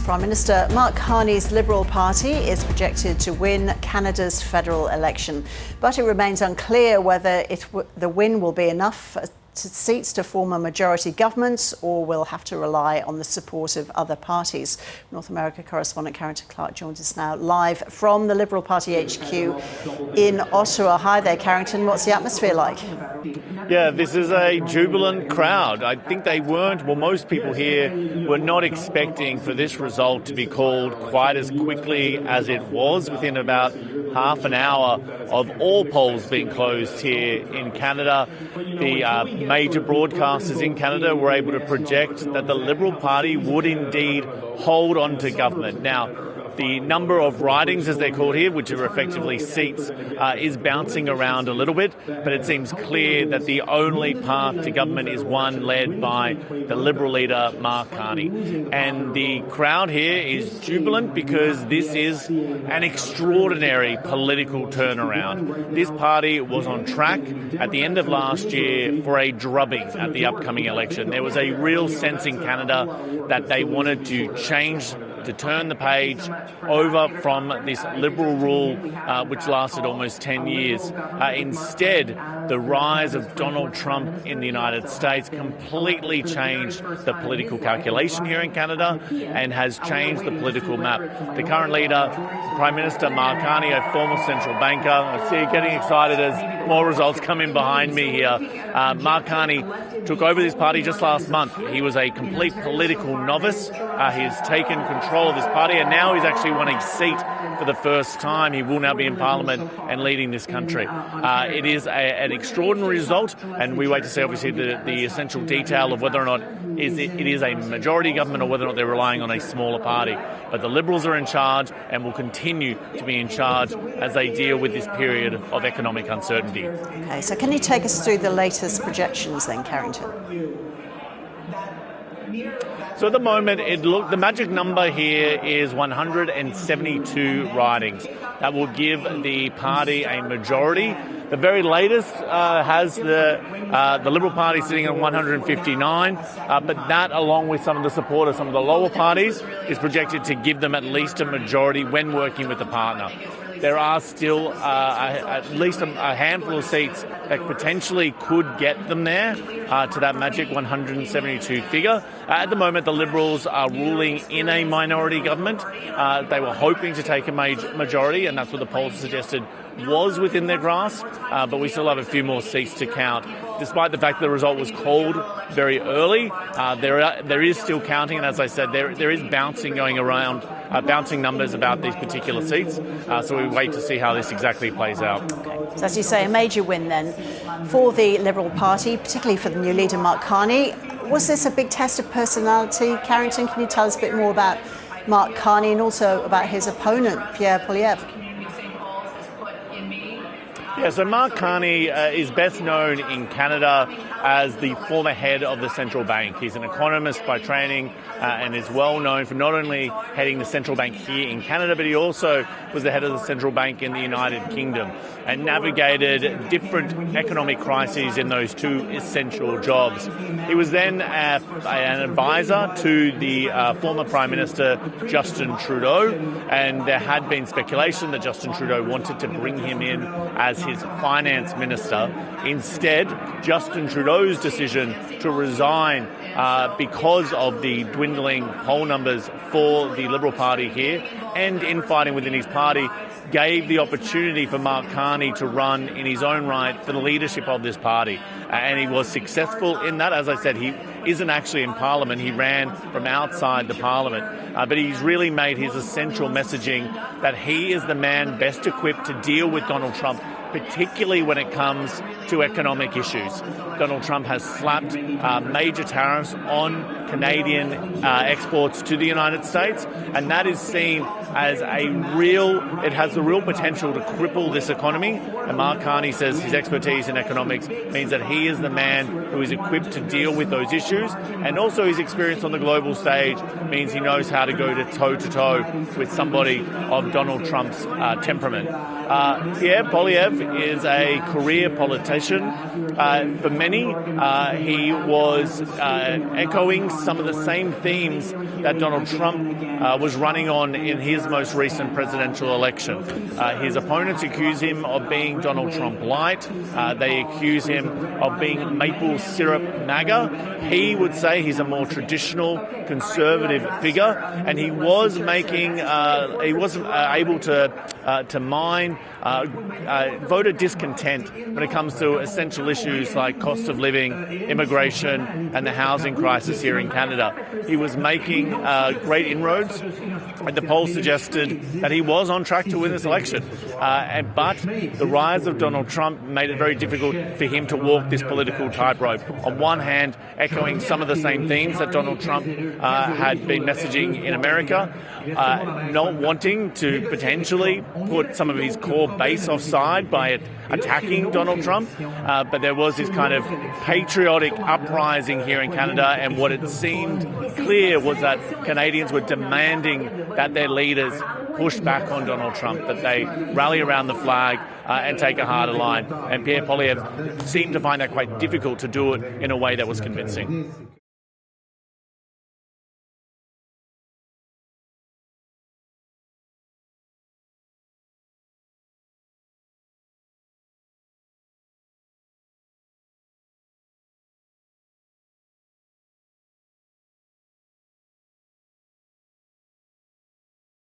Prime Minister Mark Carney's Liberal Party is projected to win Canada's federal election, but it remains unclear whether the win will be enough seats to form a majority government or will have to rely on the support of other parties. North America correspondent Carrington Clark joins us now live from the Liberal Party HQ in Ottawa. Hi there, Carrington. What's the atmosphere like? Yeah, this is a jubilant crowd. I think they weren't, well, most people here were not expecting for this result to be called quite as quickly as it was, within about half an hour of all polls being closed here in Canada. The major broadcasters in Canada were able to project that the Liberal Party would indeed hold on to government. Now, the number of ridings, as they're called here, which are effectively seats, is bouncing around a little bit, but it seems clear that the only path to government is one led by the Liberal leader, Mark Carney. And the crowd here is jubilant because this is an extraordinary political turnaround. This party was on track at the end of last year for a drubbing at the upcoming election. There was a real sense in Canada that they wanted to change, to turn the page over from this Liberal rule, which lasted almost 10 years. Instead, the rise of Donald Trump in the United States completely changed the political calculation here in Canada and has changed the political map. The current leader, Prime Minister Mark Carney, a former central banker, I see you getting excited as more results come in behind me here. Mark Carney took over this party just last month. He was a complete political novice. He has taken control of this party and now he's actually won a seat for the first time. He will now be in Parliament and leading this country. It is an extraordinary result, and we wait to see obviously the essential detail of whether or not it is a majority government or whether or not they're relying on a smaller party. But the Liberals are in charge and will continue to be in charge as they deal with this period of economic uncertainty. Okay, so can you take us through the latest projections then, Carrington? So at the moment, the magic number here is 172 ridings. That will give the party a majority. The very latest has the Liberal Party sitting at 159, but that, along with some of the support of some of the lower parties, is projected to give them at least a majority when working with a partner. There are still at least a handful of seats that potentially could get them there to that magic 172 figure. At the moment, the Liberals are ruling in a minority government. They were hoping to take a majority, and that's what the polls suggested was within their grasp, but we still have a few more seats to count. Despite the fact that the result was called very early, there is still counting, and as I said, there is bouncing going around, bouncing numbers about these particular seats, so we wait to see how this exactly plays out. Okay. So as you say, a major win then for the Liberal Party, particularly for the new leader, Mark Carney. Was this a big test of personality? Carrington, can you tell us a bit more about Mark Carney and also about his opponent, Pierre Poilievre? Yeah, so Mark Carney is best known in Canada as the former head of the central bank. He's an economist by training and is well known for not only heading the central bank here in Canada, but he also was the head of the central bank in the United Kingdom and navigated different economic crises in those two essential jobs. He was then an advisor to the former Prime Minister Justin Trudeau, and there had been speculation that Justin Trudeau wanted to bring him in as his finance minister. Instead, Justin Trudeau's decision to resign because of the dwindling poll numbers for the Liberal Party here and infighting within his party gave the opportunity for Mark Carney to run in his own right for the leadership of this party. And he was successful in that. As I said, he isn't actually in Parliament. He ran from outside the Parliament. But he's really made his essential messaging that he is the man best equipped to deal with Donald Trump, particularly when it comes to economic issues. Donald Trump has slapped major tariffs on Canadian exports to the United States, and that is seen as it has the real potential to cripple this economy. And Mark Carney says his expertise in economics means that he is the man who is equipped to deal with those issues, and also his experience on the global stage means he knows how to go to toe-to-toe with somebody of Donald Trump's temperament. Pierre Poilievre is a career politician. For many, he was echoing some of the same themes that Donald Trump was running on in his most recent presidential election. His opponents accuse him of being Donald Trump light. They accuse him of being maple syrup MAGA. He would say he's a more traditional conservative figure, and he was making he wasn't able to mine voter discontent when it comes to essential issues like cost of living, immigration, and the housing crisis here in Canada. He was making great inroads, and the polls suggested that he was on track to win this election. But the rise of Donald Trump made it very difficult for him to walk this political tightrope. On one hand, echoing some of the same themes that Donald Trump had been messaging in America, not wanting to potentially put some of his core base offside by attacking Donald Trump, but there was this kind of patriotic uprising here in Canada, and what it seemed clear was that Canadians were demanding that their leaders push back on Donald Trump, that they rally around the flag and take a harder line. And Pierre Poilievre seemed to find that quite difficult to do it in a way that was convincing.